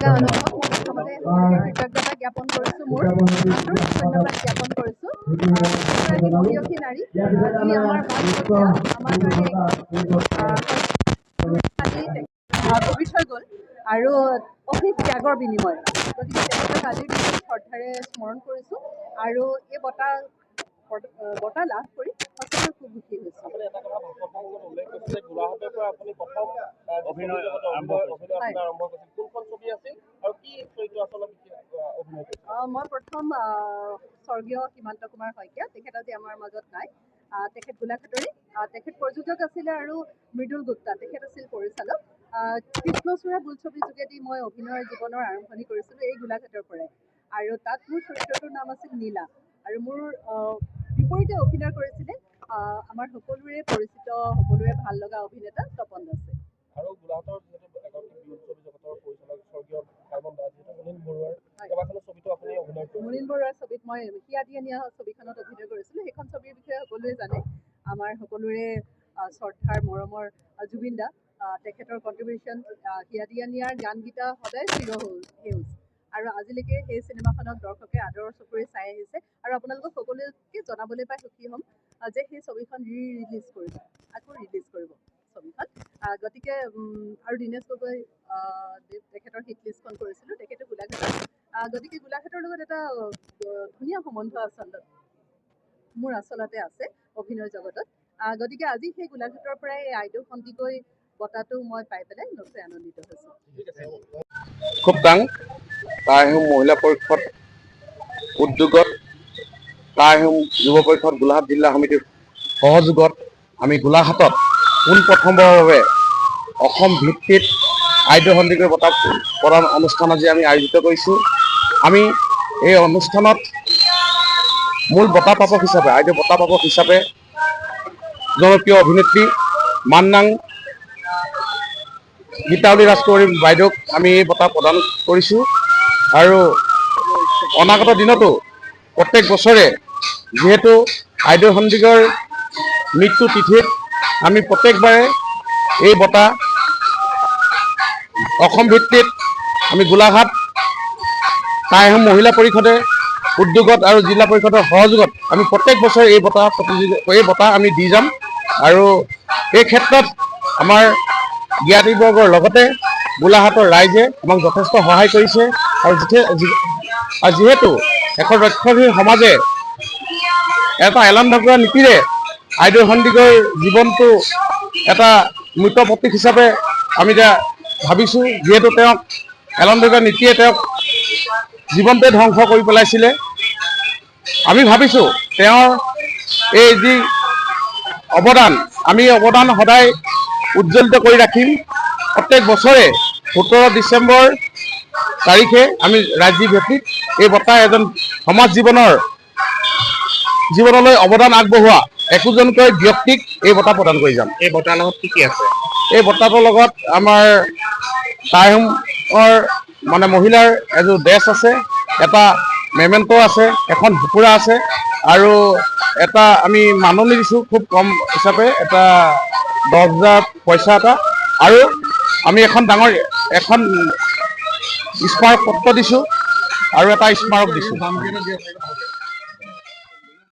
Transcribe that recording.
লগা অনুভৱ মই প্ৰথমতে কৃতজ্ঞতা জ্ঞাপন কৰিছোঁ মোৰ আন্তৰিক ধন্যবাদ জ্ঞাপন কৰিছোঁ এগৰাকী মহিয়সী নাৰী যি আমাৰ আমাৰ কাৰণে পবিত্ৰ হৈ গ'ল আৰু অশেষ ত্যাগৰ বিনিময় গতিকে তেখেতক আজিৰ দিনত শ্ৰদ্ধাৰে স্মৰণ কৰিছোঁ আৰু এই বঁটা লাভ কৰি সঁচাকৈ খুব সুখী হৈছোঁ। মই প্ৰথম স্বৰ্গীয় সীমান্ত কুমাৰ শইকীয়া, তেখেত আজি আমাৰ মাজত নাই। তেখেত গোলাঘাটৰে, তেখেত প্ৰযোজক আছিলে আৰু মৃদুল গুপ্তা তেখেত আছিল পৰিচালক। কৃষ্ণচূড়া বোলছবিৰ যোগেদি মই অভিনয়ৰ জীৱনৰ আৰম্ভণি কৰিছিলোঁ এই গোলাঘাটৰ পৰাই আৰু তাত মোৰ চৰিত্ৰটোৰ নাম আছিল নীলা আৰু মোৰ বিপৰীতে অভিনয় কৰিছিলে আমাৰ সকলোৰে পৰিচিত সকলোৰে ভাল লগা অভিনেতা তপন দাসে। আৰু গোলাঘাটৰ যিহেতু এগৰাকী বোলছবি জগতৰ পৰিচালক স্বৰ্গীয় ভাইমন দাস, যিহেতু মুনীন বৰুৱাৰ কেইবাখনো ছবিতো আপুনি অভিনয় কৰিছে। মুনীন বৰুৱাৰ ছবিত মই হিয়া দিয়া নিয়া ছবিখনত অভিনয় কৰিছিলোঁ। সেইখন ছবিৰ বিষয়ে সকলোৱে জানে, আমাৰ সকলোৰে শ্ৰদ্ধাৰ মৰমৰ জুবিন দা, তেখেতৰ কণ্ট্ৰিবিউশ্যন হিয়া দিয়া নিয়াৰ গানকেইটা সদায় চিৰসেউজ আৰু আজিলৈকে সেই চিনেমাখনক দৰ্শকে আদৰৰ চকুৰে চাই আহিছে আৰু আপোনালোকক সকলোকে জনাবলৈ পাই সুখী হ'ম যে সেই ছবিখন ৰিলিজ কৰিব, আকৌ ৰিলিজ কৰিব ছবিখন। গতিকে আৰু দীনেশ গগৈ তেখেতৰ হিট লিষ্টখন কৰিছিলোঁ, তেখেতে গোলাঘাটৰ। গতিকে গোলাঘাটৰ লগত এটা ধুনীয়া সম্বন্ধ মোৰ আচলতে আছে অভিনয় জগতত। গতিকে আজি সেই গোলাঘাটৰ পৰাই এই আইদেউ সন্দিকৈ বঁটাটো মই পাই পেলাই নথৈ আনন্দিত হৈছোঁ। খুব টান টাইহোম মহিলা পৰিষদ উদ্যোগত টাইহোম যুৱ পৰিষদ গোলাঘাট জিলা সমিতিৰ সহযোগত আমি গোলাঘাটত পোনপ্ৰথমবাৰৰ বাবে অসম ভিত্তিত আইদেউ সন্দিকৈ বঁটা প্ৰদান অনুষ্ঠান আজি আমি আয়োজিত কৰিছোঁ। আমি এই অনুষ্ঠানত মূল বঁটা প্ৰাপক হিচাপে আইদেউ বঁটা প্ৰাপক হিচাপে জনপ্ৰিয় অভিনেত্ৰী মান্নাং গীতাৱলী ৰাজকুমাৰী বাইদেউক আমি এই বঁটা প্ৰদান কৰিছোঁ আৰু অনাগত দিনতো প্ৰত্যেক বছৰে যিহেতু আইদেউ সন্দিকৈৰ মৃত্যু তিথিত আমি প্ৰত্যেকবাৰে এই বঁটা অসম ভিত্তিত আমি গোলাঘাট টাইহোম মহিলা পৰিষদে উদ্যোগত আৰু জিলা পৰিষদৰ সহযোগত আমি প্ৰত্যেক বছৰে এই বঁটা আমি দি যাম আৰু এই ক্ষেত্ৰত আমাৰ জ্ঞাতিবৰ্গৰ লগতে গোলাঘাটৰ ৰাইজে আমাক যথেষ্ট সহায় কৰিছে আৰু যিহেতু এখন ৰক্ষণশীল সমাজে এটা এলান ঢকুৱা নীতিৰে আইদেউ সন্দিকৈৰ জীৱনটো এটা মৃত প্ৰতীক হিচাপে আমি এতিয়া ভাবিছোঁ, যিহেতু তেওঁক এলান ঢকুৱা নীতিয়ে তেওঁক জীৱনটোৱে ধ্বংস কৰি পেলাইছিলে। আমি ভাবিছোঁ তেওঁৰ এই যি অৱদান, আমি অৱদান সদায় উজ্জ্বলিত কৰি ৰাখিম। প্ৰত্যেক বছৰে 17 ডিচেম্বৰ তাৰিখে আমি ৰাজ্যিক ভিত্তিত এই বঁটা এজন সমাজ জীৱনলৈ অৱদান আগবঢ়োৱা একোজনকৈ ব্যক্তিক এই বঁটা প্ৰদান কৰি যাম। এই বঁটাৰ লগত কি আছে? এই বঁটাটোৰ লগত আমাৰ টাইহোমৰ মানে মহিলাৰ এযোৰ ড্ৰেছ আছে, এটা মেমেণ্টো আছে, এখন ঢুকুৰা আছে আৰু এটা আমি মাননি দিছোঁ খুব কম হিচাপে, এটা 10,000 পইচা এটা, আৰু আমি এখন ডাঙৰ স্মাৰক পত্ৰ দিছোঁ আৰু এটা স্মাৰক দিছোঁ।